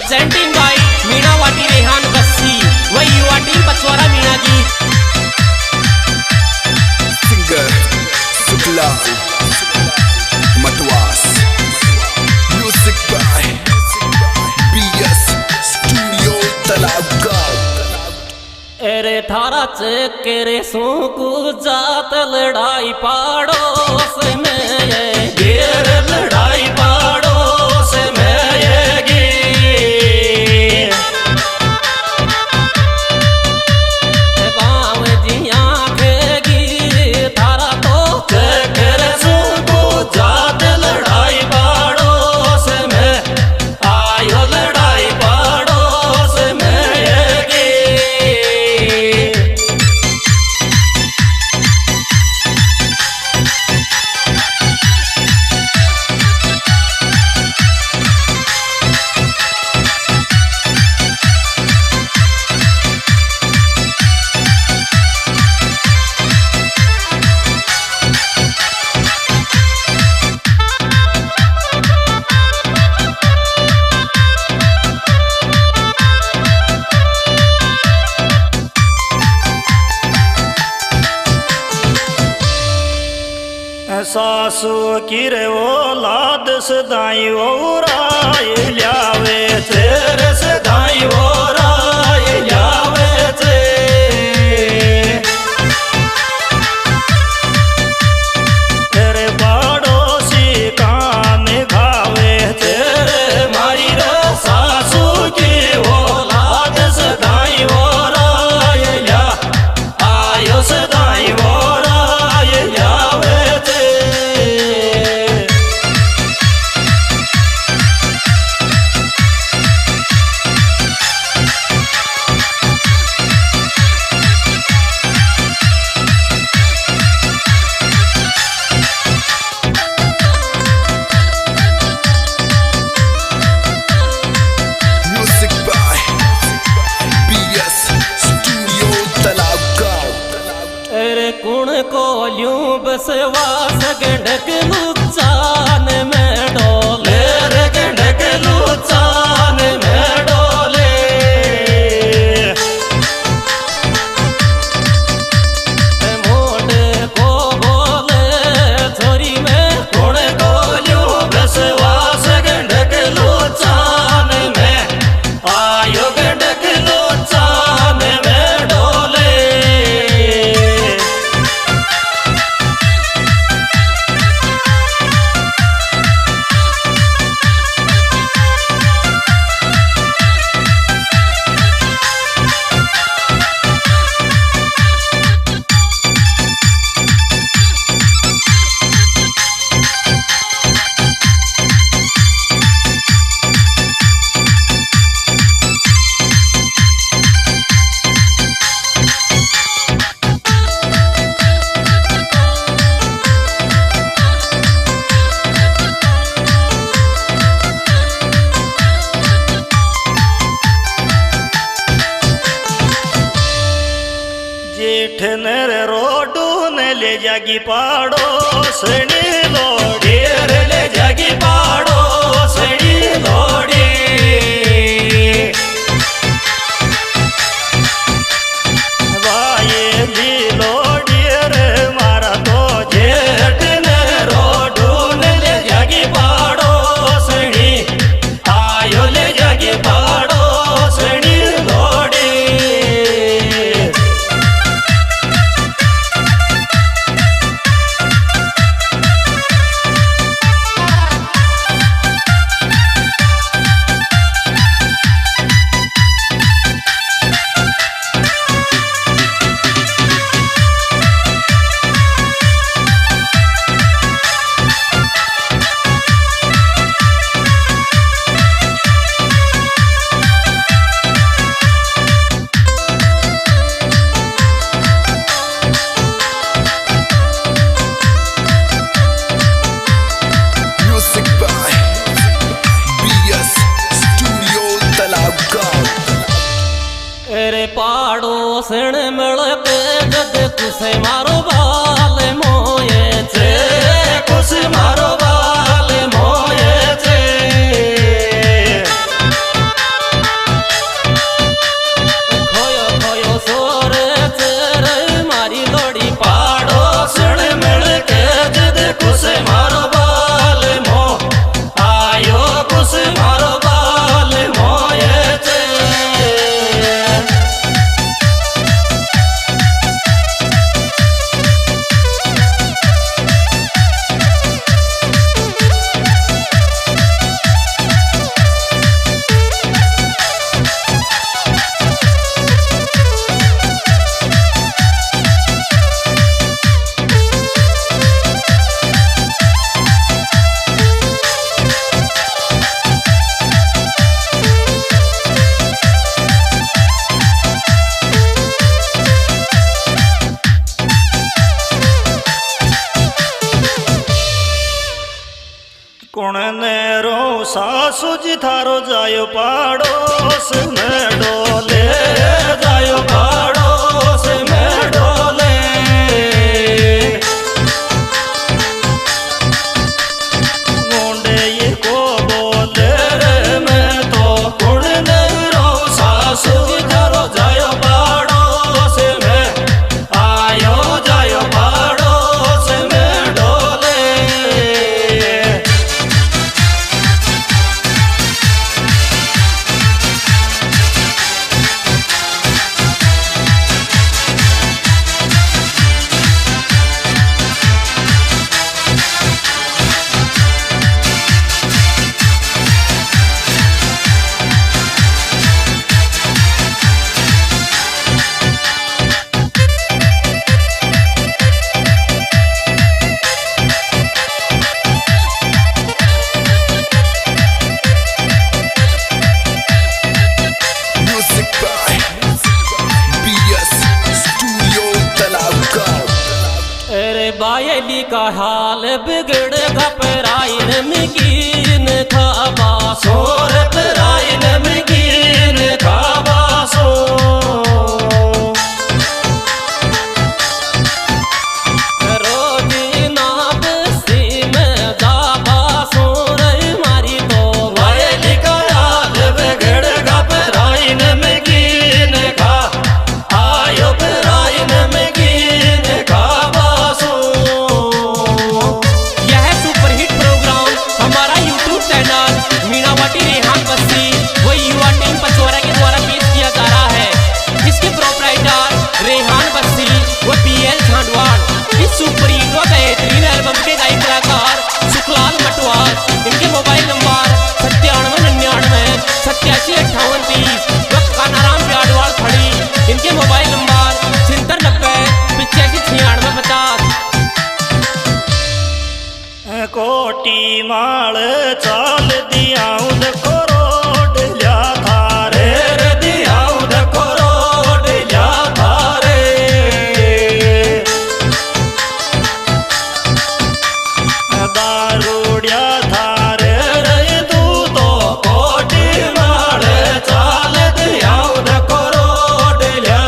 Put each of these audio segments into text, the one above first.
Presenting by Meena वाटी रेहान बस्सी वही युवा टीम पचवारा मीणा की singer Shukla Matwas music by BS studio तालाब गांव। एरे थारा चेकेरे सूकू जात लड़ाई पाड़ोस में ये गिर लड़ाई पाड़ोस में ये गिर बाव जिया खेगी थारा तो चेकेरे सूकू जात लड़ाई पाड़ोस में आयो लड़ाई पाड़ोस में ये गिर। सासू की रे औलाद सदाई राय ल्यावे तेरे सदाई राय ल्यावे ते तेरे पड़ोसी कान खावे तेरे मारी रे सासू की औलाद सदाई राय ल्या आयो सदाई राय ल्यावे म्यूजिक बाय बीएस स्टूडियो तालाब गांव। अरे कुण को ल्यूं बसवास गंडक लुचान में डोले रे गंडक लुचान में डोले मोटे को बोले छोरी में कुण को ल्यूं बसवास गंडक लुचान में आयो गंडक लुचान में डोले। जेठ नर रोडू न ले जागी पड़ोसनी लोड़ी रे ले जागी पड़ोसनी लोड़ी वाये लोड़ी रे मारा तो जेठ नर रोडू न ले जागी पड़ोसनी आयो ले जागी पड़ोसनी लोड़ी। म्यूजिक बाय बीएस स्टूडियो तालाब गांव। अरे पाड़ोसन मिल के जद कुसे मारो बाल मोये थे कुछ मारो बाल मोये थे जायो पड़ोस में डोले जायो पड़ोस में डोले मुंडे को बोले रे मैं तो कुण नहीं रो सासू धरो जायो पड़ोस में आयो जायो पड़ोस में डोले Music by BS Studio Talabgaon. अरे बायली का हाल बिगड़ेगा पराइन मिकीन खाबा सोर पराइन मिकीन खाबा सो रोजी नाब सी में दाबा सोर मारी तो वायली का हाल बिगड़ेगा पराइन मिकीन खा आयो पराइन मिकीन खाबा सो यह सुपरहिट प्रोग्राम हमारा यूट्यूब चैनल मीनावटी रेहान बस्सी व युवा टीम पचौरा के द्वारा पेश किया जा रहा है। इसके प्रोपराइटर रेहान बस्सी व BL झांडवाल। इस सुपरहिट व बेहतरीन एल्बम के गायक कलाकार सुखलाल मटवाल। इनके मोबाइल नंबर 9799875830 व कानाराम ब्याडवाल खड़ी। इनके मोबाइल नंबर 779085969650। कोटी माल चाल दियाऊं देखो रोड ल्या थारे रे दियाऊं देखो रोड ल्या थारे दारूड़िया थारे रे तू तो कोटी माल चाल दियाऊं देखो रोड ल्या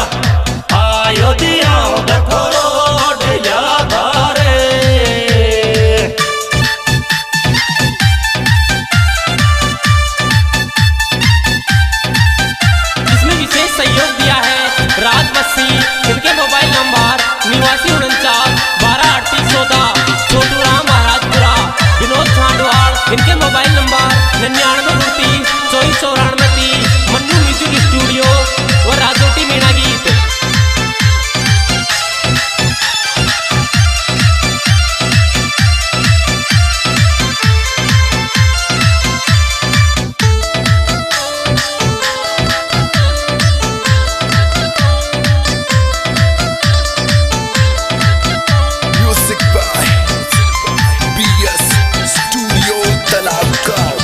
आयो दियाऊं देखो रोड ल्या थारे इसमें विशेष सहयोग दिया है राज बस्सी। इनके मोबाइल नंबर 8949123814। छोटू राम महाराजपुरा। विनोद झांडवाल। इनके mobile number 9929249430। Mannu music studio और राजोटी मीणा गीत। Music by BS Studio Talabgaon.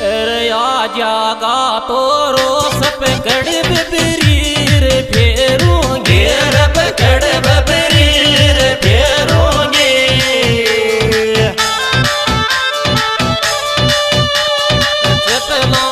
अरे आ जागा तो रोस पे कड़ बिबरीर फेरूंगे रे पकड़ बबरी रे फेरोगे चपला